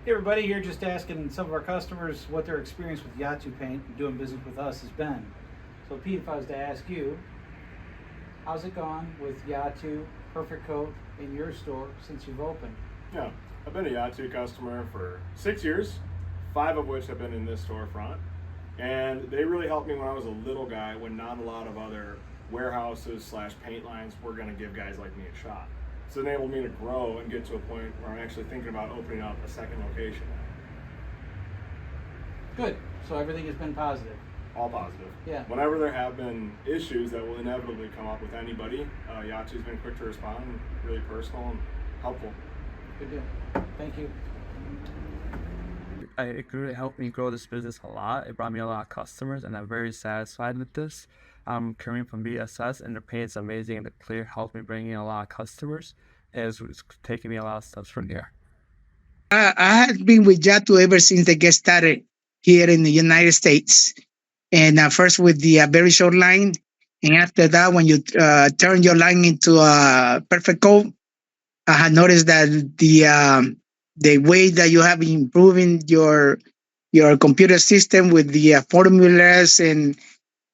Hey everybody, here just asking some of our customers what their experience with Yatu paint and doing business with us has been. So Pete, if I was to ask you, how's it gone with Yatu Perfect Coat in your store since you've opened? Yeah, I've been a Yatu customer for 6 years, 5 of which have been in this storefront. And they really helped me when I was a little guy, when not a lot of other warehouses slash paint lines were going to give guys like me a shot. It's enabled me to grow and get to a point where I'm actually thinking about opening up a second location now. Good. So everything has been positive. All positive. Yeah. Whenever there have been issues that will inevitably come up with anybody, Yatu's been quick to respond, and really personal and helpful. Good deal. Thank you. It really helped me grow this business a lot. It brought me a lot of customers, and I'm very satisfied with this. I'm coming from BSS, and the paint's amazing, and the clear helped me bring in a lot of customers. It's taking me a lot of steps from here. I had been with Yatu ever since they get started here in the United States. And first with the very short line. And after that, when you turn your line into a perfect coat, I had noticed that the way that you have been improving your computer system with the formulas and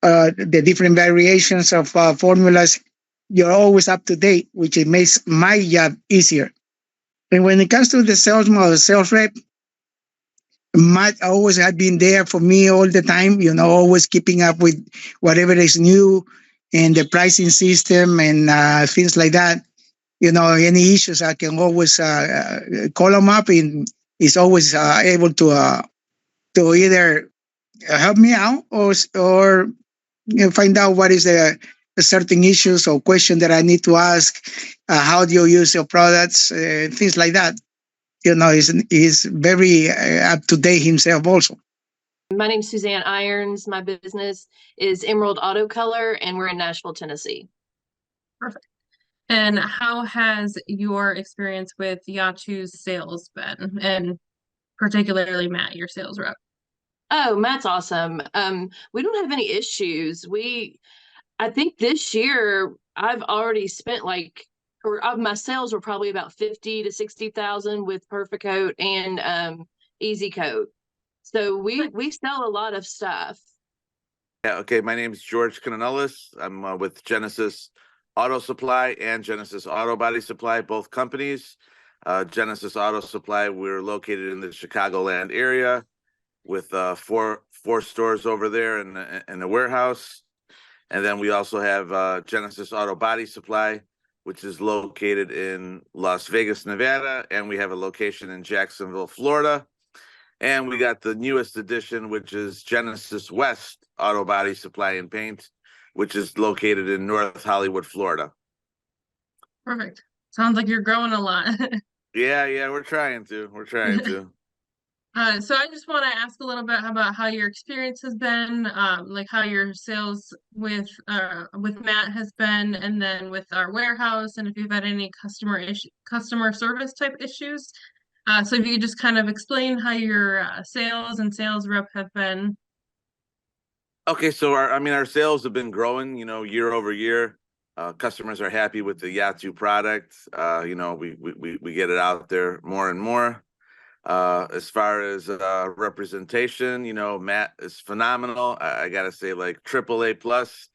the different variations of formulas, you're always up to date, which it makes my job easier. And when it comes to the salesman or the sales rep, Matt always had been there for me all the time, always keeping up with whatever is new and the pricing system and things like that. Any issues, I can always call him up, and he's always able to either help me out or find out what is the certain issues or question that I need to ask. How do you use your products? Things like that. He's very up to date himself also. My name's Suzanne Irons. My business is Emerald Auto Color, and we're in Nashville, Tennessee. Perfect. And how has your experience with Yatu's sales been? And particularly Matt, your sales rep? Oh, Matt's awesome. We don't have any issues. I think this year I've already spent my sales were probably about 50 to 60,000 with Perfect Coat and Easy Coat. So we sell a lot of stuff. Yeah, okay. My name is George Cananellis. I'm with Genesis Auto Supply and Genesis Auto Body Supply, both companies. Genesis Auto Supply, we're located in the Chicagoland area with four stores over there in the warehouse. And then we also have Genesis Auto Body Supply, which is located in Las Vegas, Nevada, and we have a location in Jacksonville, Florida. And we got the newest addition, which is Genesis West Auto Body Supply and Paint, which is located in North Hollywood, Florida. Perfect. Sounds like you're growing a lot. Yeah, we're trying to. So I just want to ask a little bit about how your experience has been, like how your sales with Matt has been, and then with our warehouse, and if you've had any customer service type issues. So if you could just kind of explain how your sales and sales rep have been. Okay, so our sales have been growing, year over year. Customers are happy with the Yatu product. We get it out there more and more. As far as representation, Matt is phenomenal. I gotta say, like AAA plus.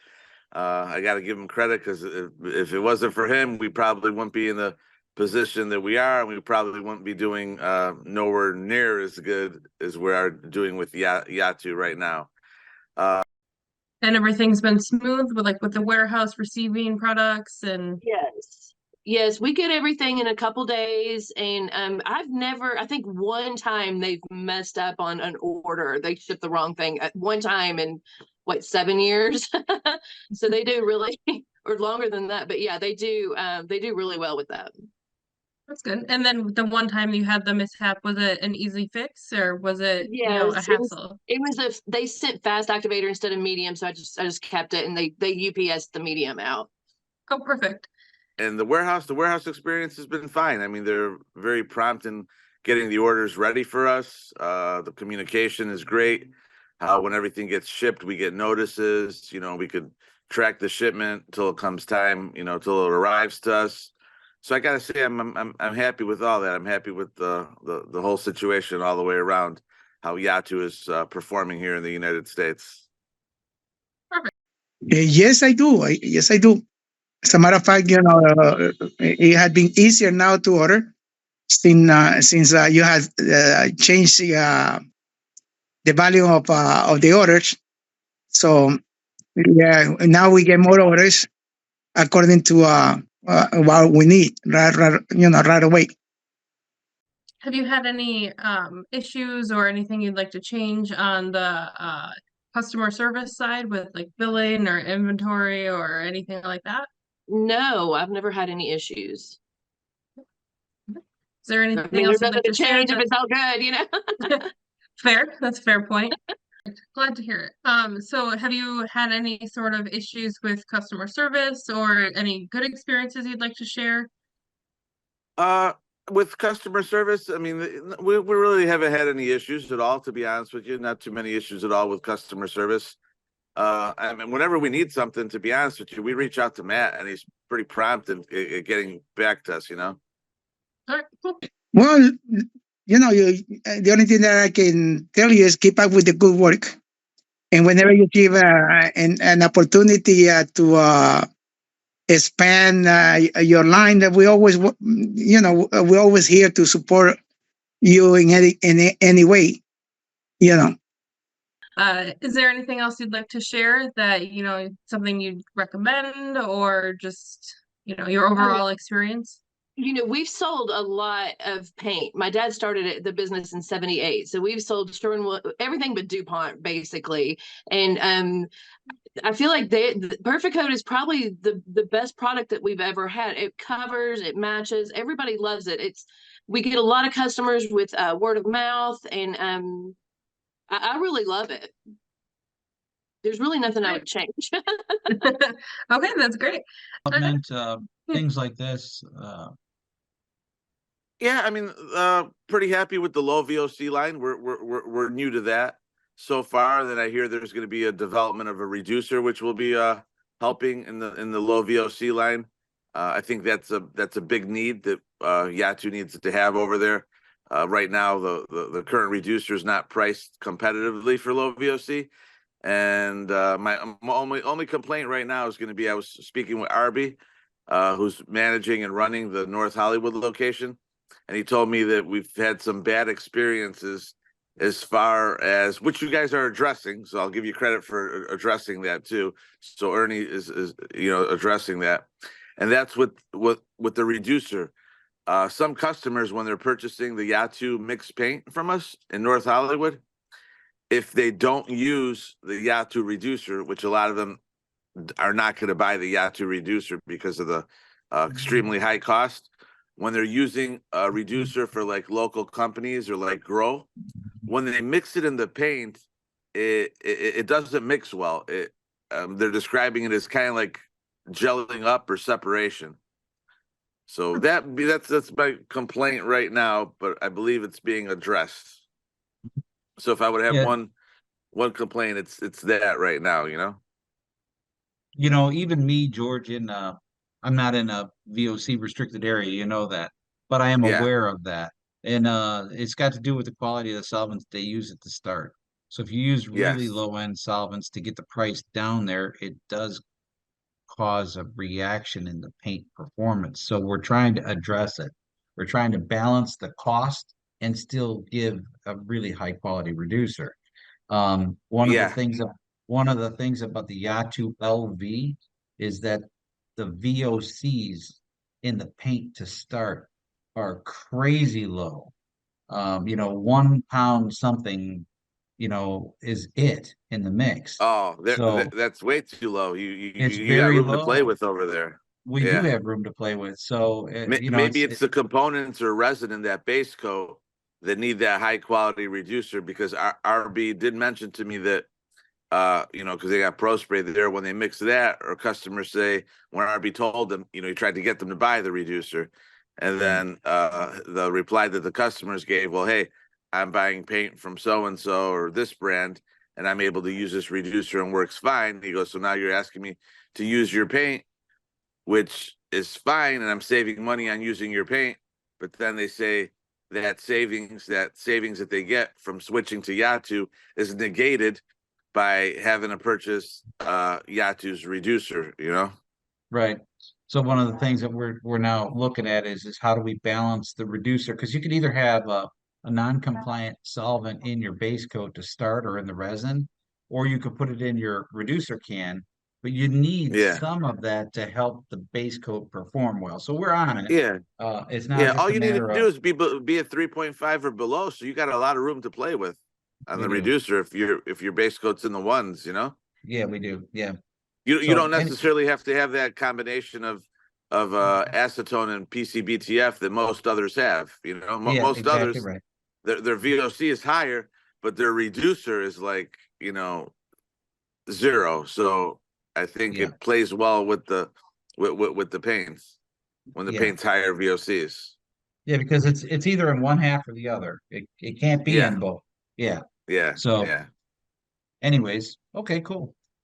I gotta give him credit, because if it wasn't for him, we probably wouldn't be in the position that we are, and we probably wouldn't be doing nowhere near as good as we are doing with Yatu right now. And everything's been smooth with the warehouse receiving products and Yes, we get everything in a couple days, and I think one time they've messed up on an order. They shipped the wrong thing at one time in 7 years. So they do really, or longer than that, but yeah, they do really well with that. That's good. And then the one time you had the mishap, was it an easy fix, or was it a hassle? They sent fast activator instead of medium, so I just kept it, and they UPS the medium out. Oh, perfect. And the warehouse experience has been fine. I mean, they're very prompt in getting the orders ready for us. The communication is great. When everything gets shipped, we get notices. We could track the shipment till it comes time, till it arrives to us. So I gotta say, I'm happy with all that. I'm happy with the whole situation all the way around. How Yatu is performing here in the United States. Yes, I do. Yes, I do. As a matter of fact, it had been easier now to order since you had changed the value of the orders. So yeah, now we get more orders according to what we need right away. Have you had any issues or anything you'd like to change on the customer service side with like billing or inventory or anything like that? No, I've never had any issues. Is there I anything mean, else there's you'd like nothing to to share change if it's all good, you know? Fair, that's a fair point. Glad to hear it. So have you had any sort of issues with customer service or any good experiences you'd like to share? With customer service, I mean, we really haven't had any issues at all, to be honest with you. Not too many issues at all with customer service. I mean, whenever we need something, to be honest with you, we reach out to Matt, and he's pretty prompt in getting back to us. All right, cool. Well, the only thing that I can tell you is keep up with the good work. And whenever you give an opportunity to expand your line, that we always, we're always here to support you in any way. Is there anything else you'd like to share that, something you'd recommend or just, your overall experience? We've sold a lot of paint. My dad started the business in 78. So we've sold everything but DuPont, basically. And I feel like the Perfect Coat is probably the best product that we've ever had. It covers, it matches, everybody loves it. We get a lot of customers with word of mouth, and I really love it. There's really nothing I would change. Okay, that's great. Things like this. Yeah, I mean, pretty happy with the low VOC line. We're new to that so far. Then I hear there's going to be a development of a reducer, which will be helping in the low VOC line. I think that's a big need that Yatu needs to have over there. Right now, the current reducer is not priced competitively for low VOC, and my only complaint right now is going to be I was speaking with Arby, who's managing and running the North Hollywood location. And he told me that we've had some bad experiences as far as which you guys are addressing. So I'll give you credit for addressing that too. So Ernie is addressing that, and that's with the reducer. Some customers, when they're purchasing the Yatu mixed paint from us in North Hollywood, if they don't use the Yatu reducer, which a lot of them are not going to buy the Yatu reducer because of the extremely high cost. When they're using a reducer for like local companies or like Grow, when they mix it in the paint, it doesn't mix well. They're describing it as kind of like gelling up or separation. So that's my complaint right now, but I believe it's being addressed. So if I would have one complaint, it's that right now, Even me, George, I'm not in a VOC restricted area, you know that, but I am aware of that. And it's got to do with the quality of the solvents they use at the start. So if you use really low end solvents to get the price down there, it does cause a reaction in the paint performance. So we're trying to address it. We're trying to balance the cost and still give a really high quality reducer. One of the things about the Yatu LV is that the VOCs in the paint to start are crazy low. 1 pound something, is it in the mix. Oh, so that's way too low. You it's got very room to play low. with over there. We do have room to play with. So maybe it's the components or resin in that base coat that need that high quality reducer, because RB did mention to me that because they got Pro Spray there, when they mix that, or customers say when RB told them, he tried to get them to buy the reducer, and then the reply that the customers gave, well, hey, I'm buying paint from so and so or this brand, and I'm able to use this reducer and works fine. He goes, so now you're asking me to use your paint, which is fine, and I'm saving money on using your paint. But then they say that savings that they get from switching to Yatu is negated by having to purchase Yatu's reducer, you know? Right. So one of the things that we're now looking at is how do we balance the reducer? Because you could either have a non-compliant solvent in your base coat to start or in the resin, or you could put it in your reducer can, but you need Yeah. some of that to help the base coat perform well. So we're on it. Yeah. It's now Yeah. just All a you need to matter do of is be a 3.5 or below. So you got a lot of room to play with on we the do. reducer if your base coat's in the ones, you know? Yeah, we do. Yeah. You So don't necessarily have to have that combination of acetone and PCBTF that most others have. You know, yeah, most exactly others right. their VOC is higher, but their reducer is like 0. So I think Yeah. it plays well with the paints when the Yeah. paint's higher VOCs. Yeah, because it's either in one half or the other. It can't be Yeah, in both. Yeah. yeah, So yeah. anyways, okay, cool.